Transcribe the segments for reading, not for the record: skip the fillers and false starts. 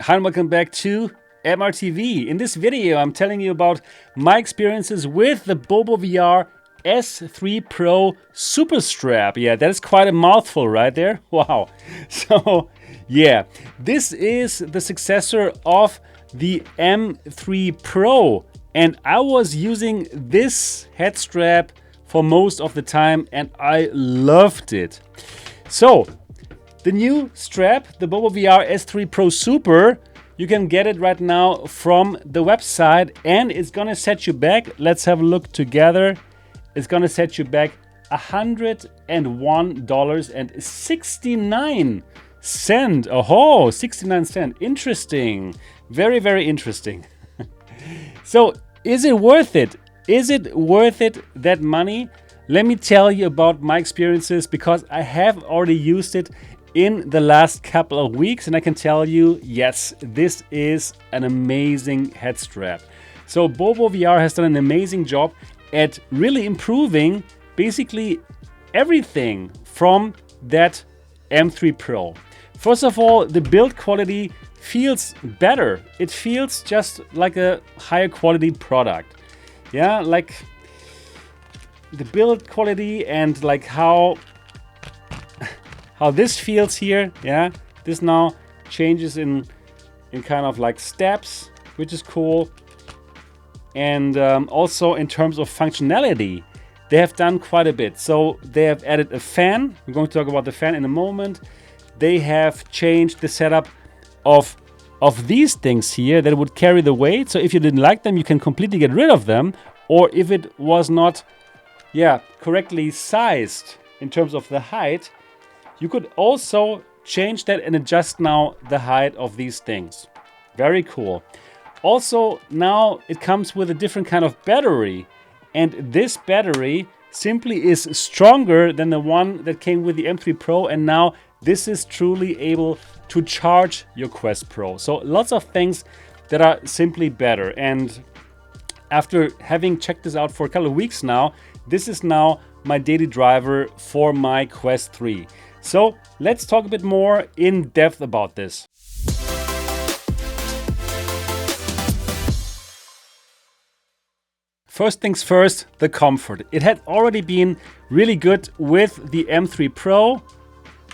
Hi and welcome back to MRTV. In this video, I'm telling you about my experiences with the BoboVR S3 Pro Super strap. Yeah, that is quite a mouthful right there. Wow. So, yeah, this is the successor of the M3 Pro. And I was using this head strap for most of the time and I loved it. So, the new strap, the BoboVR S3 Pro Super, you can get it right now from the website and it's gonna set you back. Let's have a look together. It's gonna set you back $101.69. Oh, 69 cents. Interesting. Very, very interesting. So, is it worth it? Is it worth it, that money? Let me tell you about my experiences because I have already used it in the last couple of weeks and I can tell you, yes, this is an amazing head strap. So BoboVR has done an amazing job at really improving basically everything from that M3 Pro. First of all, the build quality feels better. It feels just like a higher quality product. Yeah, like the build quality and like how this feels here. Yeah, this now changes in kind of like steps, which is cool. And also in terms of functionality, they have done quite a bit. So they have added a fan. We're going to talk about the fan in a moment. They have changed the setup of these things here that would carry the weight. So if you didn't like them, you can completely get rid of them. Or if it was not, correctly sized in terms of the height, you could also change that and adjust now the height of these things. Very cool. Also, now it comes with a different kind of battery. And this battery simply is stronger than the one that came with the M3 Pro. And now this is truly able to charge your Quest Pro. So lots of things that are simply better. And after having checked this out for a couple of weeks now, this is now my daily driver for my Quest 3. So let's talk a bit more in depth about this. First things first, the comfort. It had already been really good with the M3 Pro,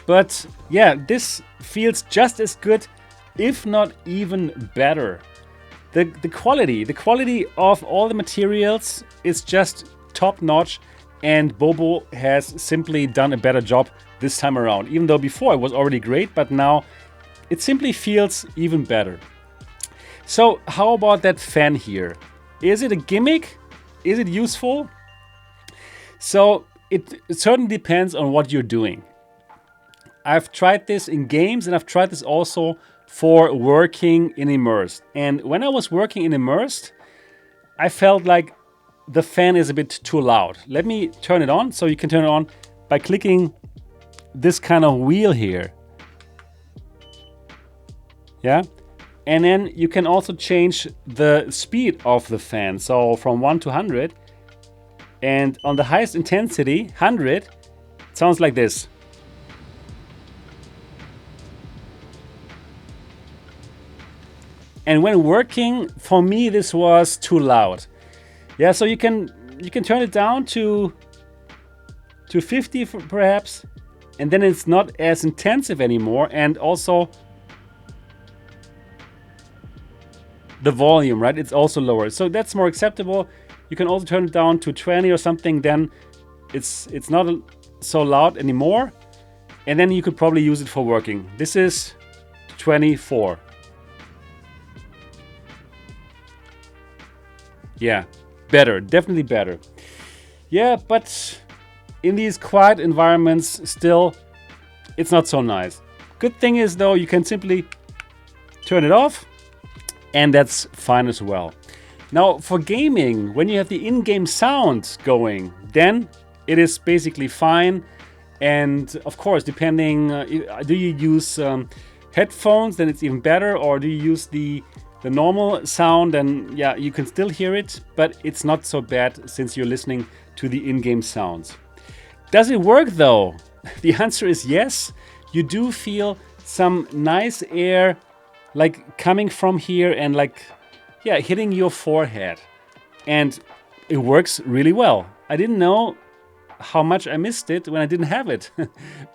but yeah, this feels just as good, if not even better. The quality of all the materials is just top notch, and Bobo has simply done a better job this time around. Even though before it was already great, but now it simply feels even better. So how about that fan here? Is it a gimmick? Is it useful? So it certainly depends on what you're doing. I've tried this in games and I've tried this also for working in Immersed. And when I was working in Immersed, I felt like the fan is a bit too loud. Let me turn it on. So you can turn it on by clicking this kind of wheel here. Yeah. And then you can also change the speed of the fan. So from 1 to 100. And on the highest intensity, 100, it sounds like this. And when working, for me, this was too loud. Yeah, so you can turn it down to 50 perhaps, and then it's not as intensive anymore. And also the volume, right? It's also lower, so that's more acceptable. You can also turn it down to 20 or something. Then it's not so loud anymore, and then you could probably use it for working. This is 24. Yeah, better, definitely better. Yeah, but in these quiet environments, still, it's not so nice. Good thing is though, you can simply turn it off and that's fine as well. Now for gaming, when you have the in-game sound going, then it is basically fine. And of course, depending, do you use headphones, then it's even better, or do you use the normal sound, and yeah, you can still hear it, but it's not so bad since you're listening to the in-game sounds. Does it work though? The answer is yes. You do feel some nice air like coming from here and like, yeah, hitting your forehead. And it works really well. I didn't know how much I missed it when I didn't have it.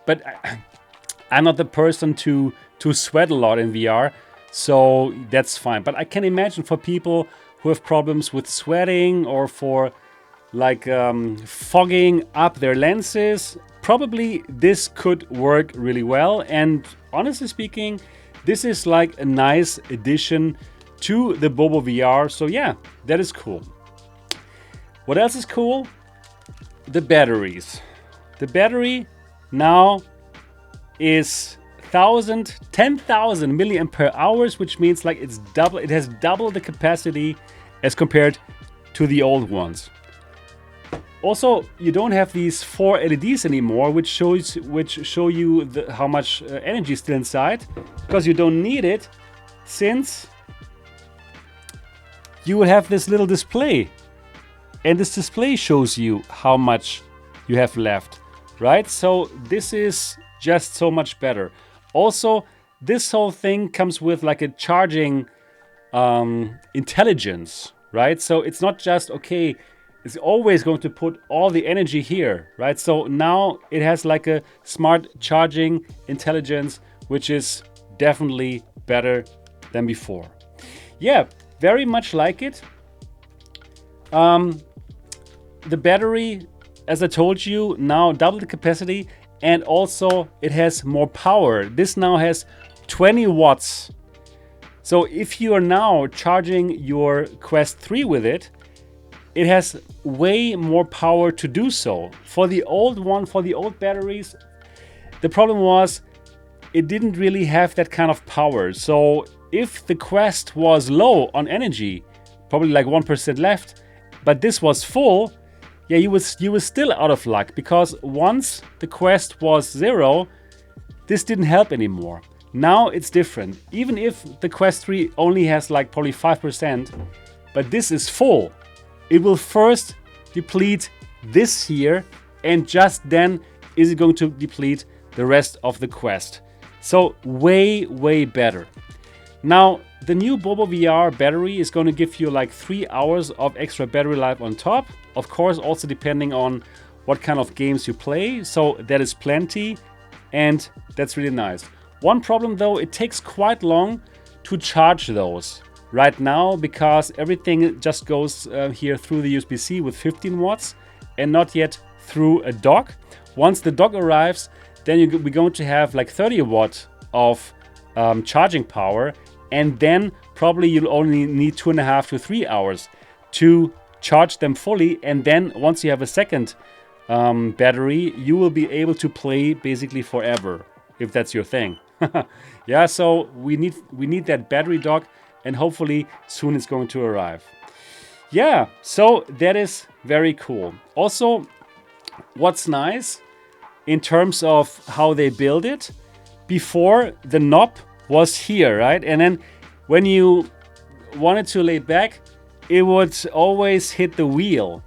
But I'm not the person to sweat a lot in VR, so that's fine. But I can imagine for people who have problems with sweating or for like fogging up their lenses, probably this could work really well. And honestly speaking, this is like a nice addition to the BoboVR. So yeah, that is cool. What else is cool? The batteries. The battery now is 10,000 milliampere hours, which means like it's double. It has double the capacity as compared to the old ones. Also, you don't have these 4 LEDs anymore, which show you how much energy is still inside, because you don't need it, since you will have this little display, and this display shows you how much you have left, right? So this is just so much better. Also, this whole thing comes with like a charging intelligence, right? So it's not just, okay, it's always going to put all the energy here, right? So now it has like a smart charging intelligence, which is definitely better than before. Yeah, very much like it. The battery, as I told you, now double the capacity, and also it has more power. This now has 20 watts. So if you are now charging your Quest 3 with it, it has way more power to do so. For the old one, for the old batteries, the problem was it didn't really have that kind of power. So if the Quest was low on energy, probably like 1% left, but this was full, yeah, you were still out of luck, because once the Quest was 0, this didn't help anymore. Now it's different. Even if the Quest 3 only has like probably 5%, but this is full, it will first deplete this here, and just then is it going to deplete the rest of the Quest. So way, way better. Now, the new BoboVR battery is going to give you like 3 hours of extra battery life on top. Of course, also depending on what kind of games you play. So that is plenty, and that's really nice. One problem though, it takes quite long to charge those right now, because everything just goes here through the USB-C with 15 watts and not yet through a dock. Once the dock arrives, then we're going to have like 30 watt of charging power, and then probably you'll only need 2.5 to 3 hours to charge them fully. And then once you have a second battery, you will be able to play basically forever, if that's your thing. Yeah, so we need that battery dock, and hopefully soon it's going to arrive. Yeah, so that is very cool. Also, what's nice in terms of how they build it, before the knob was here, right? And then when you wanted to lay back, it would always hit the wheel.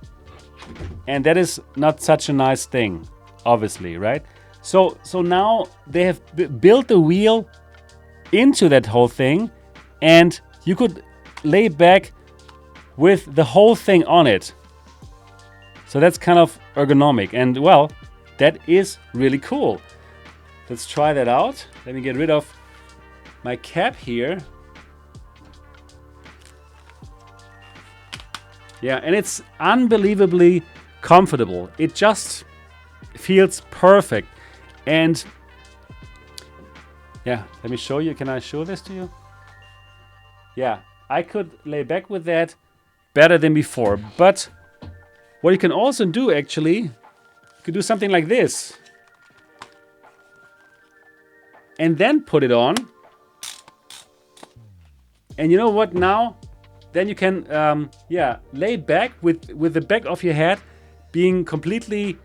And that is not such a nice thing, obviously, right? So now they have built the wheel into that whole thing, and you could lay back with the whole thing on it. So that's kind of ergonomic, and well, that is really cool. Let's try that out. Let me get rid of my cap here. Yeah, and it's unbelievably comfortable. It just feels perfect. And yeah, let me show you. Can I show this to you? Yeah, I could lay back with that better than before. But what you can also do, actually, you could do something like this. And then put it on. And you know what now? Then you can lay back with the back of your head being completely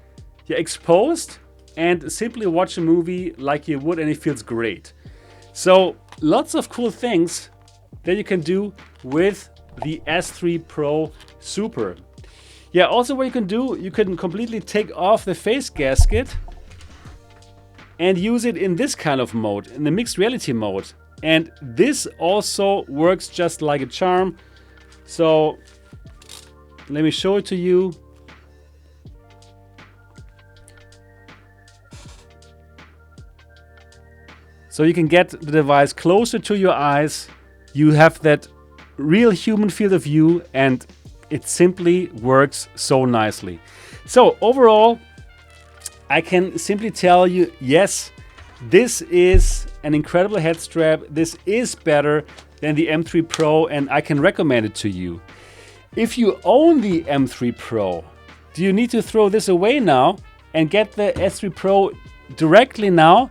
exposed, and simply watch a movie like you would, and it feels great. So lots of cool things that you can do with the S3 Pro Super. Yeah, also what you can do, you can completely take off the face gasket and use it in this kind of mode, in the mixed reality mode. And this also works just like a charm. So let me show it to you. So you can get the device closer to your eyes. You have that real human field of view, and it simply works so nicely. So overall, I can simply tell you, yes, this is an incredible head strap. This is better than the M3 Pro, and I can recommend it to you. If you own the M3 Pro, do you need to throw this away now and get the S3 Pro directly now?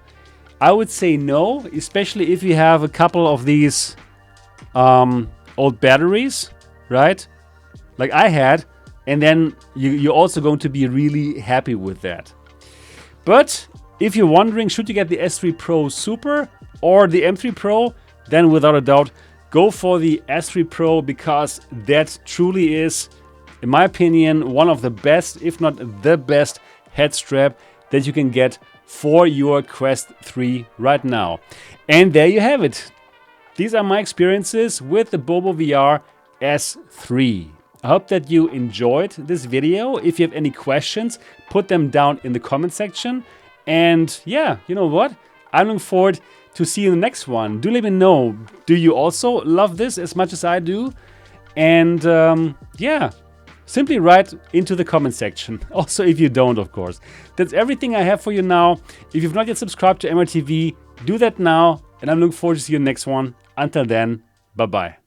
I would say no, especially if you have a couple of these old batteries, right? Like I had, and then you're also going to be really happy with that. But if you're wondering, should you get the S3 Pro Super or the M3 Pro, then without a doubt, go for the S3 Pro, because that truly is, in my opinion, one of the best, if not the best, head strap that you can get for your Quest 3 right now. And there you have it. These are my experiences with the BoboVR S3. I hope that you enjoyed this video. If you have any questions, put them down in the comment section. And yeah, you know what? I'm looking forward to see you in the next one. Do let me know. Do you also love this as much as I do? And yeah, simply write into the comment section. Also, if you don't, of course. That's everything I have for you now. If you've not yet subscribed to MRTV, do that now. And I'm looking forward to see you in the next one. Until then, bye-bye.